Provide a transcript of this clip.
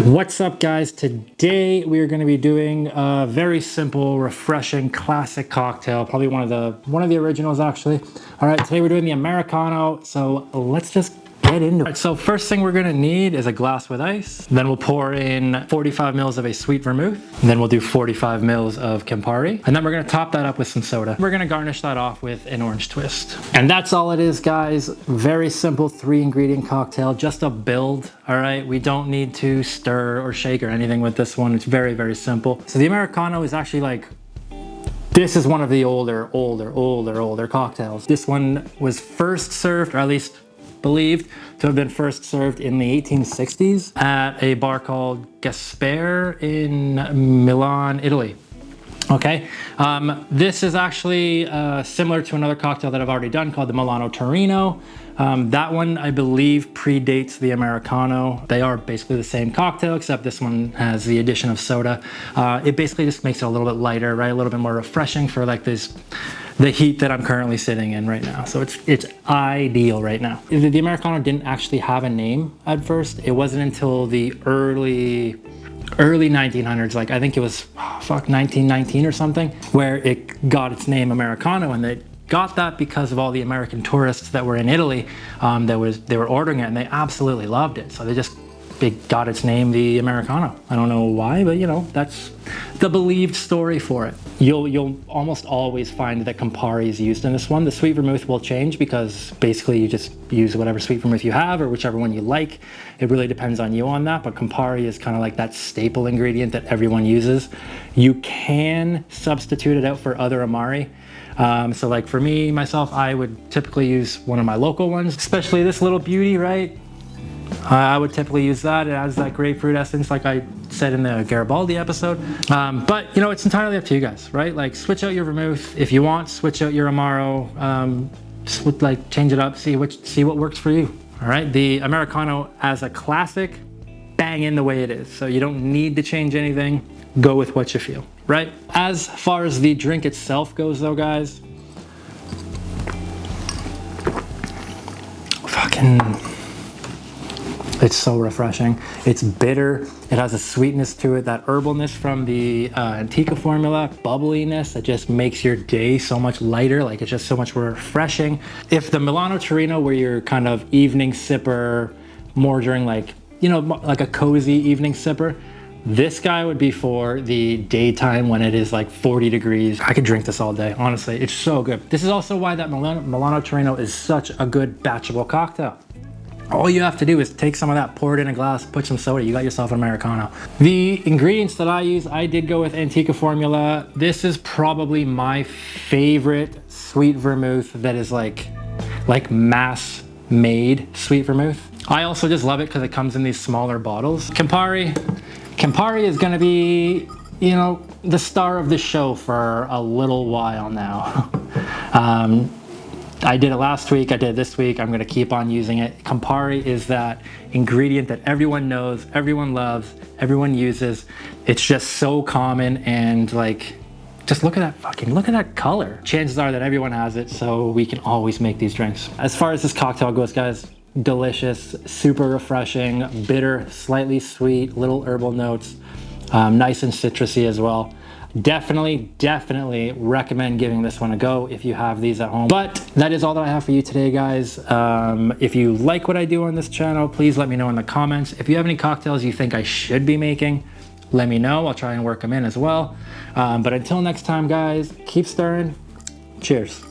What's up, guys? Today we are going to be doing a very simple, refreshing, classic cocktail. Probably one of the originals, actually. All right, today we're doing the Americano. So let's just get into it. All right, so first thing we're going to need is a glass with ice. Then we'll pour in 45 mils of a Sweet Vermouth. And then we'll do 45 mils of Campari. And then we're going to top that up with some soda. We're going to garnish that off with an orange twist. And that's all it is, guys. Very simple 3-ingredient cocktail, just a build. All right, we don't need to stir or shake or anything with this one. It's very, very simple. So the Americano is actually like, this is one of the older cocktails. This one was first served, or at least believed to have been first served in the 1860s at a bar called Gasper in Milan, Italy. Okay, this is actually similar to another cocktail that I've already done called the Milano Torino. That one, I believe, predates the Americano. They are basically the same cocktail, except this one has the addition of soda. It basically just makes it a little bit lighter, right? A little bit more refreshing for like the heat that I'm currently sitting in right now. So it's ideal right now. The Americano didn't actually have a name at first. It wasn't until the early 1900s, like I think it was 1919 or something, where it got its name Americano. And they got that because of all the American tourists that were in Italy. They were ordering it and they absolutely loved it. So they got its name, the Americano. I don't know why, but you know, that's the believed story for it. You'll almost always find that Campari is used in this one. The Sweet Vermouth will change because basically you just use whatever Sweet Vermouth you have or whichever one you like. It really depends on you on that, but Campari is kind of like that staple ingredient that everyone uses. You can substitute it out for other Amari. So like for me, myself, I would typically use one of my local ones, especially this little beauty, right? I would typically use that. It has that grapefruit essence, like I said in the Garibaldi episode. But you know, it's entirely up to you guys, right? Like switch out your vermouth if you want, switch out your Amaro, just like change it up, see what works for you. All right, the Americano as a classic, bang in the way it is. So you don't need to change anything. Go with what you feel, right? As far as the drink itself goes though, guys, it's so refreshing. It's bitter. It has a sweetness to it, that herbalness from the Antica formula, bubbliness that just makes your day so much lighter. Like it's just so much more refreshing. If the Milano Torino were your kind of evening sipper, more during like, you know, like a cozy evening sipper, this guy would be for the daytime when it is like 40 degrees. I could drink this all day, honestly. It's so good. This is also why that Milano Torino is such a good batchable cocktail. All you have to do is take some of that, pour it in a glass, put some soda, you got yourself an Americano. The ingredients that I use, I did go with Antica formula. This is probably my favorite Sweet Vermouth that is like mass made Sweet Vermouth. I also just love it because it comes in these smaller bottles. Campari is gonna be, you know, the star of the show for a little while now. I did it last week, I did it this week, I'm gonna keep on using it. Campari is that ingredient that everyone knows, everyone loves, everyone uses. It's just so common and like, just look at that color. Chances are that everyone has it, so we can always make these drinks. As far as this cocktail goes, guys, delicious, super refreshing, bitter, slightly sweet, little herbal notes, nice and citrusy as well. Definitely recommend giving this one a go if you have these at home. But that is all that I have for you today, guys. If you like what I do on this channel, please let me know in the comments. If you have any cocktails you think I should be making, let me know. I'll try and work them in as well. But until next time, guys, keep stirring. Cheers.